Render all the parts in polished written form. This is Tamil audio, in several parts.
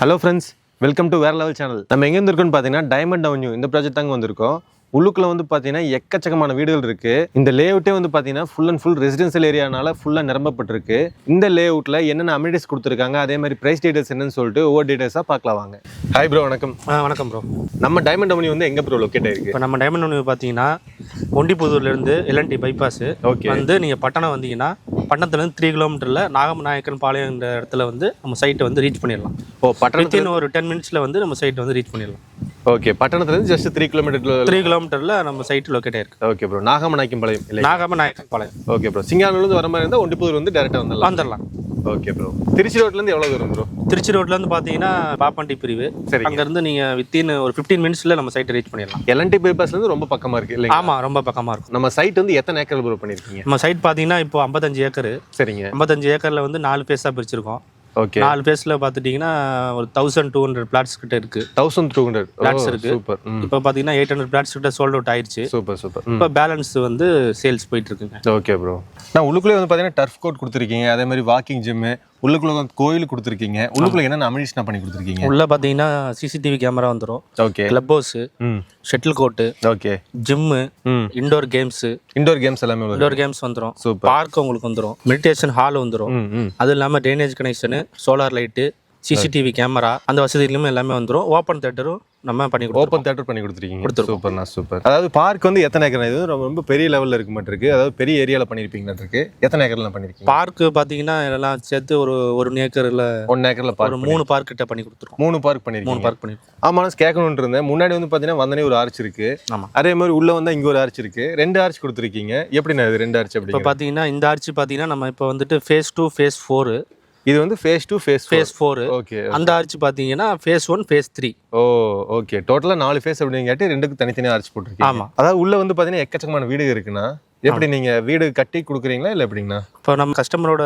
ஹலோ ஃப்ரெண்ட்ஸ், வெல்கம் டு வேற லெவல் சேனல். நம்ம எங்கே இருந்திருக்கோம்னு பார்த்தீங்கன்னா டைமண்ட் அவென்யூ இந்த ப்ராஜெக்ட் தாங்க வந்திருக்கோம். உள்ளுக்குள்ள வந்து பார்த்தீங்கன்னா எக்கச்சக்கமான வீடுகள் இருக்கு. இந்த லே அவுட்டே வந்து பார்த்தீங்கன்னா ஃபுல் அண்ட் ஃபுல் ரெசிடென்ஷியல் ஏரியானால ஃபுல்லாக நிரம்பப்பட்டிருக்கு. இந்த லே அவுட்ல என்னென்ன அமினிட்டிஸ் கொடுத்துருக்காங்க, அதே மாதிரி பிரைஸ் டீடைல்ஸ் என்னன்னு சொல்லிட்டு ஒவ்வொரு டீடைல்ஸாக பார்க்கலாம் வாங்க. ஹாய் ப்ரோ, வணக்கம். வணக்கம் ப்ரோ. நம்ம டைமண்ட் அவென்யூ வந்து எங்கே ப்ரோ லொக்கேட் ஆயிருக்கு? இப்போ நம்ம டைமண்ட் அவென்யூ பார்த்தீங்கன்னா ஒண்டிப்புதூர்லேருந்து எல்என்டி பைபாஸ் வந்து நீங்கள் பட்டணம் வந்தீங்கன்னா பட்டணத்துலேருந்து 3 கிலோமீட்டரில் நாகநாயக்கன் பாளையங்கிற இடத்துல வந்து நம்ம சைட்டை வந்து ரீச் பண்ணிடலாம். பட்டணத்தின் ஒரு 10 மினிட்ஸில் வந்து நம்ம சைட்டை வந்து ரீச் பண்ணிடலாம். ஓகே, பட்டணத்துலேருந்து ஜஸ்ட் 3 கிலோமீட்டரில் நம்ம சைட் லொக்கேட் ஆயிருக்கு. ஓகே ப்ரோ, நாகநாயக்கன் பாளையம் இல்லை? நாகநாயக்கன் பாளையம். ஓகே ப்ரோ, சிங்கானூர்லேருந்து வர மாதிரி இருந்தால் ஒண்டிப்புதூர் வந்து டேரெக்டாக வந்துடலாம். Okay bro. திருச்சி ரோட்லேருந்து எவ்வளோ தூரம் ப்ரோ? திருச்சி ரோட்லேருந்து பார்த்தீங்கன்னா பாப்பாண்டி பிரிவு. சரி, அங்கேருந்து நீங்கள் வித்தின் ஒரு 15 மினிட்ஸில் நம்ம சைட்டை ரீச் பண்ணிடலாம். எல்என்டி பைபாஸ்லேருந்து ரொம்ப பக்கமாக இருக்குது இல்லை? ஆமாம், ரொம்ப பக்கமாக இருக்கும். நம்ம சைட் வந்து எத்தனை ஏக்கர் ப்ரோ பண்ணியிருக்கீங்க? நம்ம சைட் பார்த்தீங்கன்னா இப்போ 55 ஏக்கர். சரிங்க. 55 ஏக்கரில் வந்து 4 ஃபேஸாக பிரிச்சிருக்கோம். ஓகே, 4 ஃபேஸில் பார்த்துட்டிங்கன்னா ஒரு 1200 பிளாட்ஸ் கிட்ட இருக்குது. 1200 பிளாட்ஸ் இருக்குது. சூப்பர். இப்போ பார்த்தீங்கன்னா 800 பிளாட்ஸ் கிட்ட சோல்ட் அவுட் ஆயிடுச்சு. Super super. இப்போ பேலன்ஸ் வந்து சேல்ஸ் போயிட்டு இருக்குங்க. Okay bro. நான் உள்ளுக்குள்ளே வந்து பார்த்தீங்கன்னா டர்ஃப் கோட் கொடுத்துருக்கீங்க, அதே மாதிரி வாக்கிங் ஜிம்மு, உள்ளுக்குள்ள வந்து கோயில் கொடுத்துருக்கீங்க. உள்ளுக்குள்ள என்னென்ன அமினிஷன் பண்ணி கொடுத்துருக்கீங்க? உள்ள பார்த்தீங்கன்னா சிசிடிவி கேமரா வந்துடும். Okay. Club house, shuttle court, okay, gym, indoor games எல்லாமே இண்டோர் கேம்ஸ் வந்துடும். சூப்பர். பார்க் உங்களுக்கு வந்துடும். மெடிடேஷன் ஹால் வந்துடும். அது இல்லாமல் drainage connection, solar light, CCTV camera, அந்த வசதிகளுமே எல்லாமே வந்துடும். ஓப்பன் தேட்டரும் நம்ம பண்ணி கொடுத்துருக்கோம். ஓப்பன் தேட்டர் பண்ணி கொடுத்துருக்கீங்க. சூப்பர்ண்ணா, சூப்பர். அதாவது பார்க் வந்து எத்தனை ஏக்கர்? இது ரொம்ப பெரிய லெவலில் இருக்க மாட்டிருக்கு, அதாவது பெரிய ஏரியாவில் பண்ணியிருப்பீங்களா இருக்கு? எத்தனை ஏக்கர்லாம் பண்ணியிருக்கீங்க? பார்க் பார்த்தீங்கன்னா எல்லாம் சேர்த்து ஒரு 1 ஏக்கரில் 1 ஏக்கரில் பார்க், ஒரு 3 பார்க் கிட்ட பண்ணி கொடுத்துருக்கோம். 3 பார்க் பண்ணியிருக்கோம். 3 பார்க் பண்ணியிருக்கோம். ஆமாம், நான் கேட்கணுன்னு இருந்தேன். முன்னாடி வந்து பார்த்தீங்கன்னா வந்தனே ஒரு ஆர்ச் இருக்கு. ஆமாம். அதே மாதிரி உள்ள வந்து இங்கே ஒரு ஆர்ச் இருக்கு. 2 ஆர்ச் கொடுத்துருக்கீங்க. எப்படிண்ணா இது 2 ஆர்ச்? அப்படி இப்போ பார்த்தீங்கன்னா இந்த ஆர்ச் பார்த்தீங்கன்னா நம்ம இப்போ வந்துட்டு ஃபேஸ் 2 ஃபேஸ் 4. இது வந்து ஃபேஸ் 2 ஃபேஸ் 4. ஓகே. அந்த ஆர்ச் பார்த்தீங்கன்னா ஃபேஸ் 1 ஃபேஸ் 3. ஓ ஓகே. டோட்டலாக 4 ஃபேஸ் அப்படிங்காட்டி 2க்கு தனித்தனியாக ஆர்ச் போட்டிருக்கீங்க. ஆமாம். அதாவது உள்ள வந்து பார்த்தீங்கன்னா எக்கச்சக்கமான வீடு இருக்குன்னா எப்படி நீங்கள் வீடு கட்டி கொடுக்குறீங்களா இல்லை எப்படிங்கண்ணா? இப்போ நம்ம கஸ்டமரோட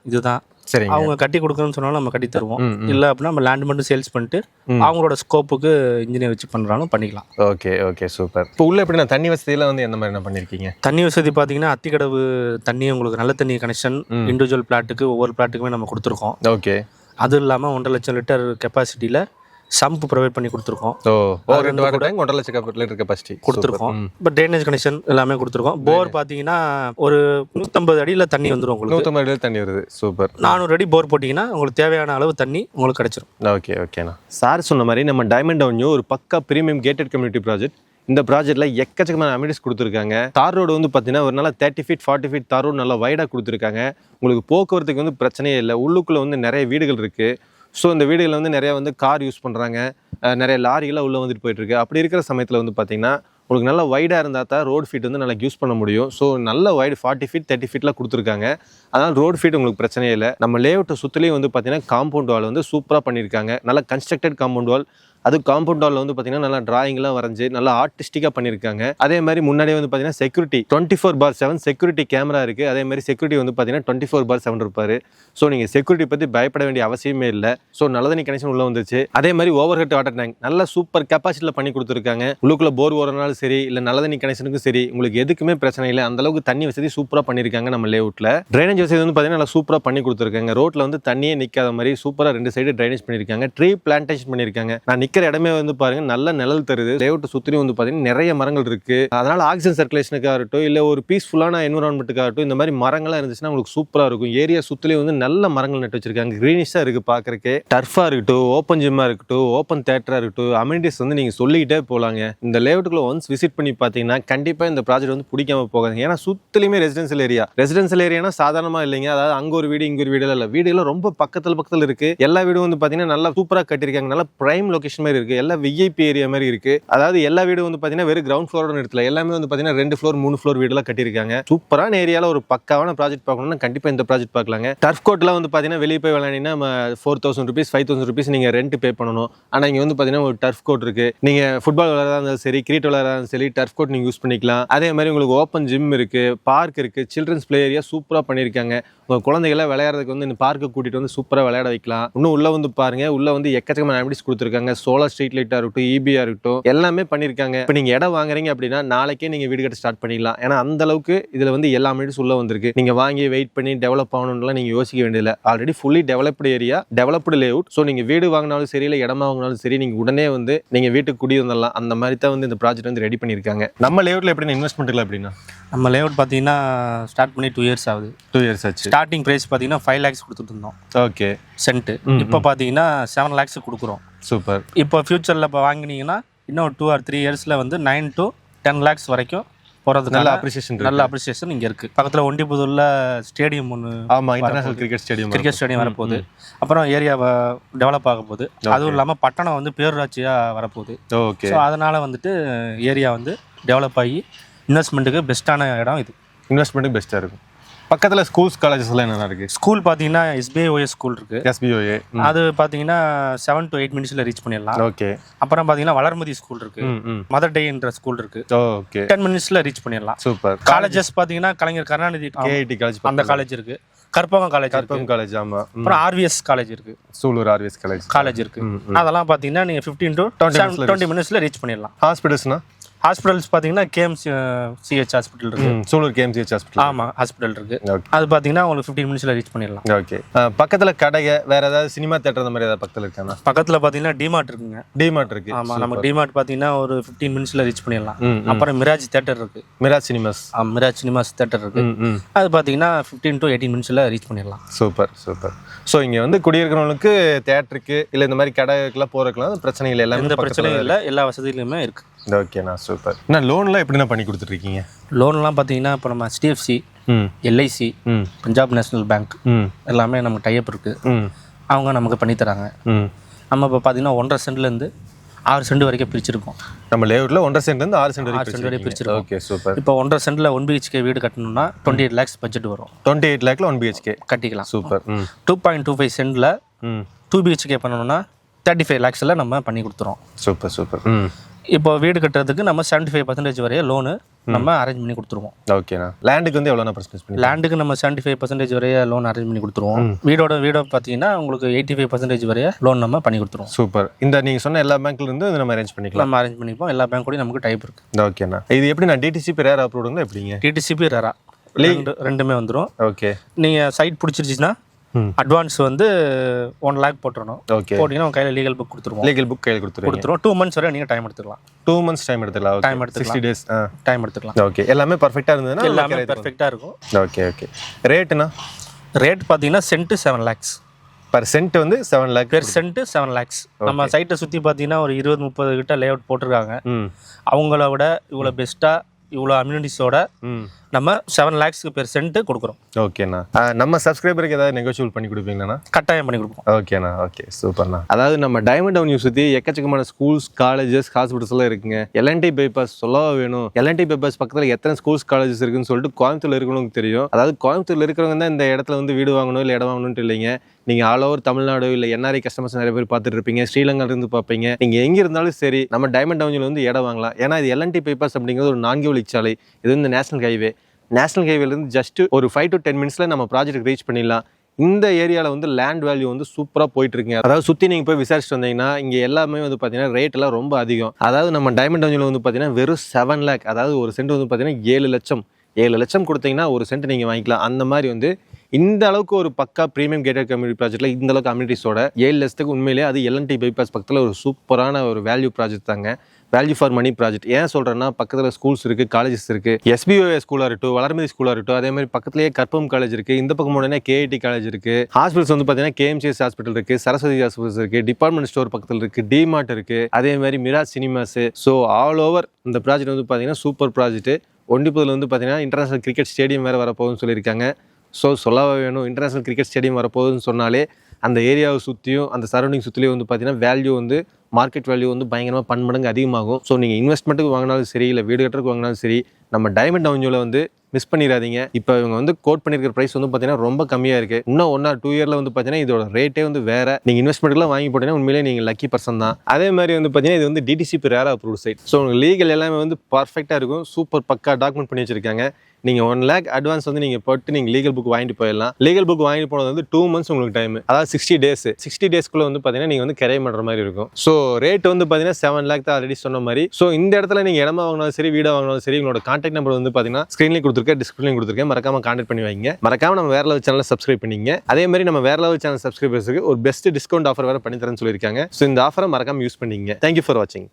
இதுதான். சரி, அவங்க கட்டி கொடுக்கணும்னு சொன்னாலும் நம்ம கட்டி தருவோம். இல்லை அப்படின்னா நம்ம லேண்ட் மட்டும் சேல்ஸ் பண்ணிட்டு அவங்களோட ஸ்கோப்புக்கு இன்ஜினியர் வச்சு பண்ணுறாலும் பண்ணிக்கலாம். Okay okay, super. இப்போ உள்ள எப்படின்னா தண்ணி வசதியெல்லாம் வந்து எந்த மாதிரி என்ன பண்ணியிருக்கீங்க? தண்ணி வசதி பார்த்தீங்கன்னா அத்திக்கடவு தண்ணி, உங்களுக்கு நல்ல தண்ணி கனெக்ஷன் இண்டிவிஜுவல் பிளாட்டுக்கு ஒவ்வொரு பிளாட்டுக்குமே நம்ம கொடுத்துருக்கோம். ஓகே. அது இல்லாமல் 1.5 லட்சம் லிட்டர் கெப்பாசிட்டியில் சம்ப் ப்ரொவைட் பண்ணி கொடுத்துருக்கோம். ஒரு 2 வாட்டர் டேங்க் 1.5 லட்சம் லிட்டர் கெப்பாசிட்டி கொடுத்துருக்கோம். இப்போ ட்ரைனேஜ் கனெக்ஷன் எல்லாமே கொடுத்துருக்கோம். போர் பார்த்தீங்கன்னா ஒரு 150 அடியில் தண்ணி வந்துடும் உங்களுக்கு. 150 அடியில் தண்ணி வருது. சூப்பர். 400 அடி போர் போட்டிங்கன்னா உங்களுக்கு தேவையான அளவு தண்ணி உங்களுக்கு கிடைச்சிரும். ஓகே ஓகேண்ணா. சார் சொன்ன மாதிரி நம்ம டைமண்ட் அவென்யூ ஒரு பக்கா பிரீமியம் கேட்டட் கம்யூனிட்டி ப்ராஜெக்ட். இந்த ப்ராஜெக்ட்ல எக்கச்சக்கமான அமினிட்டிஸ் கொடுத்துருக்காங்க. தார் ரோடு வந்து பார்த்தீங்கன்னா ஒரு நல்லா 30 ஃபீட் 40 ஃபீட் தார் ரோடு நல்லா வைடாக கொடுத்துருக்காங்க. உங்களுக்கு போக்குவரத்துக்கு வந்து பிரச்சனையே இல்லை. உள்ளுக்குள்ளே வந்து நிறைய வீடுகள் இருக்குது. ஸோ இந்த வீடுகளில் வந்து நிறையா வந்து கார் யூஸ் பண்ணுறாங்க, நிறைய லாரிகளாக உள்ளே வந்துட்டு போயிட்டுருக்கு. அப்படி இருக்கிற சமயத்தில் வந்து பார்த்திங்கன்னா உங்களுக்கு நல்லா வைடாக இருந்தால் தான் ரோடு ஃபீட் வந்து நல்லா யூஸ் பண்ண முடியும். ஸோ நல்ல வைடு 40 ஃபீட் 30 ஃபீட்லாம் கொடுத்துருக்காங்க. அதனால் ரோடு ஃபீட் உங்களுக்கு பிரச்சனையே இல்லை. நம்ம லேஅவுட்டை சுற்றிலையும் வந்து பார்த்திங்கன்னா காம்பவுண்ட் வால் வந்து சூப்பராக பண்ணியிருக்காங்க. நல்லா கன்ஸ்ட்ரக்டட் காம்பவுண்ட் வால். அது காம்பவுண்ட் வாலில் வந்து பார்த்தீங்கன்னா நல்லா டிராயிங்லாம் வரைஞ்சி நல்லா ஆர்டிஸ்டிக்காக பண்ணியிருக்காங்க. அதே மாதிரி முன்னாடியே வந்து பார்த்தீங்கன்னா செக்யூரிட்டி 24/7 செக்யூரிட்டி கேமரா இருக்குது. அதே மாதிரி செக்யூரிட்டி வந்து பார்த்தீங்கன்னா 24/7 இருப்பார். ஸோ நீங்கள் செக்யூரிட்டி பற்றி பயப்பட வேண்டிய அவசியமே இல்லை. ஸோ நல்ல தண்ணி கனெக்ஷன் உள்ளே வந்துச்சு. அதே மாதிரி ஓவர் ஹெட் வாட்டர் டேங்க் நல்லா சூப்பர் கெப்பாசிட்டியில் பண்ணி கொடுத்துருக்காங்க. உள்ளுக்குள்ள போர் ஓரனாலும் சரி, இல்லை நல்ல தண்ணி கனெக்ஷனுக்கும் சரி, உங்களுக்கு எதுக்குமே பிரச்சனை இல்லை. அந்தளவுக்கு தண்ணி வசதி சூப்பராக பண்ணியிருக்காங்க நம்ம லேஅவுட்டில். ட்ரைனேஜ் வசதி வந்து பார்த்தீங்கன்னா நல்லா சூப்பராக பண்ணி கொடுத்துருக்காங்க. ரோட்டில் வந்து தண்ணியே நிற்காத மாதிரி சூப்பராக 2 சைடு ட்ரைனேஜ் பண்ணியிருக்காங்க. ட்ரீ பிளான்டேஷன் பண்ணியிருக்காங்க. நான் நிற்கிற இடமே வந்து பாருங்க நல்ல நிழல் தருது. லேஅவுட் சுற்றி வந்து பார்த்தீங்கன்னா நிறைய மரங்கள் இருக்கு. அதனால ஆக்சிஜன் சர்க்குலேஷனுக்காக இருக்கட்டும், இல்லை ஒரு பீஸ்ஃபுல்லான என்விரான்மெண்ட்டுக்காக இருக்கட்டும், இந்த மாதிரி மரங்கள்லாம் இருந்துச்சுன்னா உங்களுக்கு சூப்பராக இருக்கும். ஏரியா சுற்றிலையும் வந்து நல்ல மரங்கள் நட்டு வச்சிருக்காங்க. கிரீனிஷாக இருக்குது பார்க்குறக்கே. டர்ஃபாக இருக்கட்டும், ஓப்பன் ஜிம்மாக இருக்கட்டும், ஓப்பன் தேட்டராக இருக்கட்டும், அமினிட்டிஸ் வந்து நீங்கள் சொல்லிக்கிட்டே போகலாங்க. இந்த லேஅவுட்டுக்குள்ள ஒன்ஸ் விசிட் பண்ணி பார்த்தீங்கன்னா கண்டிப்பாக இந்த ப்ராஜெக்ட் வந்து பிடிக்காம போகாது. ஏன்னா சுற்றிலுமே ரெசிடென்சியல் ஏரியானா சாதாரணமாக இல்லைங்க. அதாவது அங்கே ஒரு வீடு இங்கே ஒரு வீடு இல்லை, வீடுலாம் ரொம்ப பக்கத்தில் இருக்குது. எல்லா வீடும் வந்து பார்த்தீங்கன்னா நல்லா சூப்பராக கட்டியிருக்காங்க. நல்லா பிரைம் லொகேஷன் மாதிரி இருக்குது. எல்லா விஐபி ஏரியா மாதிரி இருக்கு. அதாவது எல்லா வீடும் வந்து பாத்தீங்கன்னா வெறும் கிரவுண்ட் ஃப்ளோரோட நிறுத்தல, எல்லாமே வந்து பாத்தீங்கன்னா 2 ஃப்ளோர் 3 ஃப்ளோர் வீடுலாம் கட்டியிருக்காங்க. சூப்பரான ஏரியால ஒரு பக்காவான ப்ராஜெக்ட் பார்க்கணும்னா கண்டிப்பா இந்த ப்ராஜெக்ட் பார்க்கலாங்க. டர்ஃப் கோர்ட்லாம் வந்து பாத்தீங்கன்னா வெளியே போய் விளையாடினா 4000 rupees 5000 rupees நீங்க ரெண்ட் பே பண்ணணும். ஆனா இங்க வந்து பாத்தீங்கன்னா ஒரு டர்ஃப் கோர்ட் இருக்கு. நீங்க ஃபுட்பால் விளையாடுறதா இருந்தாலும் சரி, கிரிக்கெட் விளையாடுறதா இருந்தாலும் சரி, டர்ஃப் கோர்ட் நீங்க யூஸ் பண்ணிக்கலாம். அதே மாதிரி உங்களுக்கு ஓப்பன் ஜிம் இருக்கு, பார்க் இருக்கு, சில்ட்ரன்ஸ் பிளே ஏரியா சூப்பரா பண்ணியிருக்காங்க. உங்கள் குழந்தைகளை விளையாடுறதுக்கு வந்து இந்த பார்க்கு கூட்டிகிட்டு வந்து சூப்பராக விளையாட வைக்கலாம். இன்னும் உள்ளே வந்து பாருங்க, உள்ளே வந்து எக்கச்சக்கமான ஆம்பிடிஸ் கொடுத்துருக்காங்க. சோலார் ஸ்ட்ரீட் லைட்டாக இருக்கட்டும், EBயாக இருக்கட்டும், எல்லாமே பண்ணியிருக்காங்க. இப்போ நீங்கள் இடம் வாங்குறீங்க அப்படின்னா நாளைக்கே நீங்கள் வீடு கட்ட ஸ்டார்ட் பண்ணிடலாம். ஏன்னா அந்த அளவுக்கு இதில் வந்து எல்லா ஆம்பிடிஸ் உள்ளே வந்திருக்கு. நீங்கள் வாங்கி வெயிட் பண்ணி டெவலப் ஆகணும்லாம் நீங்கள் யோசிக்க வேண்டியதில்லை. Already fully developed area, developed lay out. So நீங்கள் வீடு வாங்கினாலும் சரி, இல்லை இடமா வாங்கினாலும் சரி, நீங்கள் உடனே வந்து நீங்கள் வீட்டுக்கு குடி வந்துடலாம். அந்த மாதிரி தான் வந்து இந்த ப்ராஜெக்ட் வந்து ரெடி பண்ணியிருக்காங்க. நம்ம லே அவுட்டில் எப்படின்னா இன்வெஸ்ட்மெண்ட் இல்லை அப்படின்னா நம்ம லே அவுட் பார்த்தீங்கன்னா ஸ்டார்ட் பண்ணி 2 இயர்ஸ் ஆகுது. 2 இயர்ஸ் ஆச்சு. ஸ்டார்டிங் ப்ரைஸ் பார்த்தீங்கன்னா 5 lakhs கொடுத்துட்டு இருந்தோம். ஓகே. சென்ட்டு இப்போ பார்த்தீங்கன்னா 7 lakhs கொடுக்குறோம். சூப்பர். இப்போ ஃபியூச்சரில் இப்போ வாங்கினீங்கன்னா இன்னும் 2 or 3 இயர்ஸில் வந்து 9 to 10 lakhs வரைக்கும் போகிறதுக்கு நல்ல அப்ரிசியேஷன், நல்ல அப்ரிசியேஷன் இங்கே இருக்குது. பக்கத்தில் ஒண்டிபுதூரில் ஸ்டேடியம் ஒன்று, ஆமாம், இன்டர்நேஷனல் கிரிக்கெட் ஸ்டேடியம் வரப்போகுது. அப்புறம் ஏரியாவை டெவலப் ஆக போகுது. அதுவும் இல்லாமல் பட்டணம் வந்து பேரூராட்சியாக வரப்போகுது. ஓகே. ஸோ அதனால் வந்துட்டு ஏரியா வந்து டெவலப் ஆகி இன்வெஸ்ட்மெண்ட்டுக்கு பெஸ்ட்டான இடம் இது. இன்வெஸ்ட்மெண்ட்டுக்கு பெஸ்ட்டாக இருக்கும். பக்கத்தில் ஸ்கூல்ஸ் காலேஜஸ்லாம் என்னென்ன இருக்குது? ஸ்கூல் பார்த்தீங்கன்னா SBIOA ஸ்கூல் இருக்குது. SBIOA அது பார்த்தீங்கன்னா 7 to 8 minutesல ரீச் பண்ணிடலாம். ஓகே. அப்புறம் பார்த்தீங்கன்னா வளர்மதி ஸ்கூல் இருக்குது, மதர் டேன்ற ஸ்கூல் இருக்குது. ஓகே. 10 minutesல ரீச் பண்ணிடலாம். சூப்பர். காலேஜஸ் பார்த்தீங்கன்னா கலைஞர் கருணாநிதி KIT காலேஜ், அந்த காலேஜ் இருக்குது. Karpagam college, college. ஆமாம். அப்புறம் RVS காலேஜ் இருக்குது, சூலூர் RVS காலேஜ் இருக்குது. அதெல்லாம் பார்த்தீங்கன்னா நீங்கள் 15 to 20 minutesல ரீச் பண்ணிடலாம். ஹாஸ்பிட்டல்ஸ்னா ஹாஸ்பிட்டல்ஸ் பார்த்தீங்கன்னா KMCH ஹாஸ்பிட்டல் இருக்குது. Sulur KMCH hospital. ஆமாம், ஹாஸ்பிட்டல் இருக்குது. அது பார்த்தீங்கன்னா உங்களுக்கு 15 minutesல ரீச் பண்ணிடலாம். ஓகே. பக்கத்தில் கடையை வேறு ஏதாவது சினிமா தேட்டர் அந்த மாதிரி ஏதாவது பக்கத்தில் இருக்காங்க? பக்கத்தில் பார்த்தீங்கன்னா டிமார்ட் இருக்குங்க. டிமார்ட் இருக்குது. ஆமாம், நம்ம டிமார்ட் பார்த்தீங்கன்னா ஒரு 15 minutesல ரீச் பண்ணிடலாம். அப்புறம் மிராஜ் தேட்டர் இருக்குது. மிராஜ் சினிமாஸ் தேட்டர் இருக்குது. அது பார்த்தீங்கன்னா 15 to 18 minutesல ரீச் பண்ணிடலாம். Super super. ஸோ இங்கே வந்து குடியிருக்கிறவங்களுக்கு தேட்டருக்கு இல்லை இந்த மாதிரி கடைக்கெல்லாம் போகிறதுக்குலாம் பிரச்சனை இல்லை, எல்லாமே எந்த பிரச்சனையும் இல்லை, எல்லா வசதியிலுமே இருக்குது. ஓகேண்ணா, சூப்பர். நான் லோன்லாம் எப்படிண்ணா பண்ணி கொடுத்துட்ருக்கீங்க? லோன்லாம் பார்த்தீங்கன்னா இப்போ நம்ம HDFC, LIC, Punjab national bank எல்லாமே நமக்கு டைப் இருக்குது. அவங்க நமக்கு பண்ணித்தராங்க. நம்ம இப்போ பார்த்தீங்கன்னா 1.5 சென்ட்லேருந்து 6 சென்ட் வரைக்கும் பிரிச்சிருக்கோம். நம்ம லேஅவுட்டில் 1.5 சென்ட்லேருந்து 6 சென்ட் வரைக்கும் பிரிச்சிருக்கோம். Okay, super. இப்போ 1.5 சென்ட்டில் 1 BHK வீடு கட்டணும்னா 28 lakhs பட்ஜெட் வரும். 28 lakhல 1 BHK கட்டிக்கலாம். சூப்பர். 2.25 சென்ட்டில் 2 BHK பண்ணணும்னா 35 lakhsல நம்ம பண்ணி கொடுத்துறோம். Super super. இப்போ வீடு கட்டுறதுக்கு நம்ம 75% வரைய லோனு நம்ம அரேஞ்ச் பண்ணி கொடுத்துருவோம். ஓகேண்ணா. லேண்டுக்கு வந்து எவ்வளோ பர்சன்டேஜ் பண்ணி? லேண்டுக்கு நம்ம 75% வரைய லோன் அரேஞ்ச் பண்ணி கொடுத்துருவோம். வீடை பார்த்தீங்கன்னா உங்களுக்கு 85% வரைய லோன் நம்ம பண்ணி கொடுத்துருவோம். சூப்பர். இந்த நீங்கள் சொன்ன எல்லா பேங்க்லேருந்து நம்ம அரேஞ்ச் பண்ணிக்கலாம். நம்ம அரேஞ்ச் பண்ணிப்போம். எல்லா பேங்க் நமக்கு டைப் இருக்குது. ஓகேண்ணா. இது எப்படி நான் DTCP ரேரா அப்ரூவ்டுங்களா எப்படிங்க? DTCP ரேரா ரெண்டுமே வந்துடும். ஓகே. நீங்கள் சைட் பிடிச்சிருச்சுன்னா அட்வான்ஸ் வந்து 1 lakh போட்டுறணும். ஓகே. போட்டிங்கன்னா உங்கள் கையில் லீகல் புக் கொடுத்துருவோம். லீகல் புக் கையில் கொடுத்துருவோம். 2 months வரை நீங்கள் டைம் எடுத்துக்கலாம். 2 months டைம் எடுத்துக்கலாம். 60 days டைம் எடுத்துக்கலாம். ஓகே. எல்லாமே பர்ஃபெக்டாக இருந்ததுன்னா எல்லாமே பர்ஃபெக்டாக இருக்கும். Okay okay. ரேட்டுண்ணா? ரேட் பார்த்தீங்கன்னா சென்ட்டு 7 lakhs. பர் சென்ட் வந்து 7 lakh. Per cent 7 lakhs. நம்ம சைட்டை சுற்றி பார்த்தீங்கன்னா ஒரு 20-30 கிட்ட லே அவுட் போட்டிருக்காங்க. அவங்கள விட இவ்வளோ பெஸ்ட்டாக இவ்வளோ அம்யூனிட்டிஸோட நம்ம 7 lakhs பெர் சென்ட் கொடுக்குறோம். ஓகேண்ணா. நம்ம சப்ஸ்கிரைபருக்கு ஏதாவது நெகோஷியபிள் பண்ணி கொடுப்பீங்களாண்ணா? கட்டாயம் பண்ணி கொடுப்போம். ஓகேண்ணா. ஓகே, சூப்பர்ண்ணா. அதாவது நம்ம டைமண்ட் அவென்யூ சுற்றி எக்கச்சக்கமான ஸ்கூல்ஸ், காலேஜஸ், ஹாஸ்பிட்டல்ஸ் எல்லாம் இருக்குங்க. LNT பைபாஸ் சொல்லவா வேணும். LNT பைபாஸ் பக்கத்தில் எத்தனை ஸ்கூல்ஸ், காலேஜஸ் இருக்குன்னு சொல்லிட்டு கோயம்புத்தூர்ல இருக்கிறவங்களுக்கு தெரியும். அதாவது கோயம்புத்தூர்ல இருக்கிறவங்க தான் இந்த இடத்துல வந்து வீடு வாங்கணும் இல்லை இடம் வாங்கணும்னு இல்லைங்க. நீங்கள் ஆல் ஓவர் தமிழ்நாடு இல்லை NRI கஸ்டமர்ஸ் நிறைய பேர் பார்த்துட்டு இருப்பீங்க. ஸ்ரீலங்காலேருந்து பார்ப்பீங்க. நீங்கள் எங்கே இருந்தாலும் சரி நம்ம டைமண்ட் அவென்யூல வந்து இடம் வாங்கலாம். ஏன்னா இது LNT பைபாஸ் அப்படிங்கிறது ஒரு 4 வழிச்சாலை. இது வந்து நேஷனல் ஹைவே. நேஷனல் ஹைவேலேருந்து ஜஸ்ட் ஒரு 5 to 10 minutesல நம்ம ப்ராஜெக்ட் ரீச் பண்ணிடலாம். இந்த ஏரியாவில் வந்து லேண்ட் வேல்யூ வந்து சூப்பராக போயிட்டு இருக்குங்க. அதாவது சுற்றி நீங்கள் போய் விசாரிச்சுட்டு வந்தீங்கன்னா இங்கே எல்லாமே வந்து பார்த்தீங்கன்னா ரேட் எல்லாம் ரொம்ப அதிகம். அதாவது நம்ம டைமண்ட் அவென்யூல வந்து பார்த்தீங்கன்னா வெறும் 7 lakh, அதாவது ஒரு சென்ட் வந்து பார்த்தீங்கன்னா 7 லட்சம் கொடுத்தீங்கன்னா ஒரு சென்ட் நீங்கள் வாங்கிக்கலாம். அந்த மாதிரி வந்து இந்த அளவுக்கு ஒரு பக்கா ப்ரீமியம் கேட்டட் கம்யூனிட்டி ப்ராஜெக்ட்டில் இந்த அளவுக்கு அம்யூனிட்டிஸோட 7 லட்சத்துக்கு உண்மையிலேயே அது LNT பைபாஸ் பக்கத்தில் ஒரு சூப்பரான ஒரு வேல்யூ ப்ராஜெக்ட் தாங்க. Value for money project. ஏன் சொல்கிறேன்னா பக்கத்தில் ஸ்கூல்ஸ் இருக்குது, காலேஜஸ் இருக்குது. SBIOA ஸ்கூலாக இருக்கட்டும், வளர்மதி ஸ்கூலாக இருக்கட்டும், அதே மாதிரி பக்கத்துலேயே கற்பகம் காலேஜ் இருக்குது. இந்த பக்கம் உடனே KIT காலேஜ் இருக்குது. ஹாஸ்பிட்டல்ஸ் வந்து பார்த்தீங்கன்னா KMCH ஹாஸ்பிட்டல் இருக்குது, சரஸ்வதி ஹாஸ்பிட்டல்ஸ் இருக்குது, டிபார்ட்மெண்ட் ஸ்டோர் பக்கத்தில் இருக்குது, டிமார்ட் இருக்குது, அதே மாதிரி Mirage cinemas. So all over இந்த ப்ராஜெக்ட் வந்து பார்த்தீங்கன்னா சூப்பர் ப்ராஜெக்ட். ஒண்டிப்புதில் வந்து பார்த்தீங்கன்னா இன்டர்நேஷனல் கிரிக்கெட் ஸ்டேடியம் வேறு வரப்போகுதுன்னு சொல்லியிருக்காங்க. ஸோ சொல்லவே வேணும். இன்டர்நேஷனல் கிரிக்கெட் ஸ்டேடியம் வரப்போகுதுன்னு சொன்னாலே அந்த ஏரியாவை சுற்றியும் அந்த சரௌண்டிங் சுற்றிலையும் வந்து பார்த்தீங்கன்னா வேல்யூ வந்து மார்க்கெட் வேல்யூ வந்து பயங்கரமாக 10 மடங்கு அதிகமாகும். ஸோ நீங்கள் இன்வெஸ்ட்மெண்ட்டுக்கு வாங்கினாலும் சரி இல்லை வீடு கட்டுறதுக்கு வாங்கினாலும் சரி நம்ம டைமண்ட் அவென்யூவில் வந்து மிஸ் பண்ணிடாதீங்க. இப்போ இவங்க வந்து கோட் பண்ணியிருக்கிற ப்ரைஸ் வந்து பார்த்தீங்கன்னா ரொம்ப கம்மியாக இருக்குது. இன்னும் 1 or 2 இயரில் வந்து பார்த்தீங்கன்னா இதோட ரேட்டே வந்து வேறு. நீங்கள் இன்வெஸ்ட்மெண்ட்லாம் வாங்கி போட்டீங்கன்னா உண்மையிலே நீங்கள் லக்கி பர்சன் தான். அதே மாதிரி வந்து பார்த்தீங்கன்னா இது வந்து DTCP RERA approved site. So உங்களுக்கு லீகல் எல்லாமே வந்து பர்ஃபெக்டாக இருக்கும். சூப்பர் பக்கா டாக்குமெண்ட் பண்ணி வச்சிருக்காங்க. நீங்கள் 1 lakh அட்வான்ஸ் வந்து நீங்கள் போட்டு நீங்கள் லீகல் புக் வாங்கிட்டு போயிடலாம். லீகல் புக் வாங்கிட்டு போனது வந்து 2 months உங்களுக்கு டைம், அதாவது 60 days. 60 daysக்குள்ளே வந்து பார்த்தீங்கன்னா நீங்கள் வந்து கிரையம் பண்ணுற மாதிரி இருக்கும். ஸோ ரேட் வந்து பார்த்தீங்கன்னா 7 lakh தான் ஆல்ரெடி சொன்ன மாதிரி. ஸோ இந்த இடத்துல நீங்கள் இடமா வாங்கினாலும் சரி, வீடாக வாங்கினாலும் சரி, உங்களோட கான்டாக்ட் நம்பர் வந்து பார்த்தீங்கன்னா ஸ்க்ரீன்லேயும் கொடுத்துருக்கேன், டிஸ்கிரிப்ஷன்லையும் கொடுத்துருக்கேன். மறக்காம கான்டாக்ட் பண்ணி வைங்க. மறக்காம நம்ம வேற லெவல் சேனலை சப்ஸ்கிரைப் பண்ணிங்க. அதே மாதிரி நம்ம வேற லெவல் சேனல் சப்ஸ்கிரைபர்ஸுக்கு ஒரு பெஸ்ட் டிஸ்கவுண்ட் ஆஃபர் வேறு பண்ணி தரேன்னு சொல்லியிருக்காங்க. ஸோ இந்த ஆஃபரை மறக்காம யூஸ் பண்ணிங்க. தேங்க்யூ ஃபார் வாட்சிங்.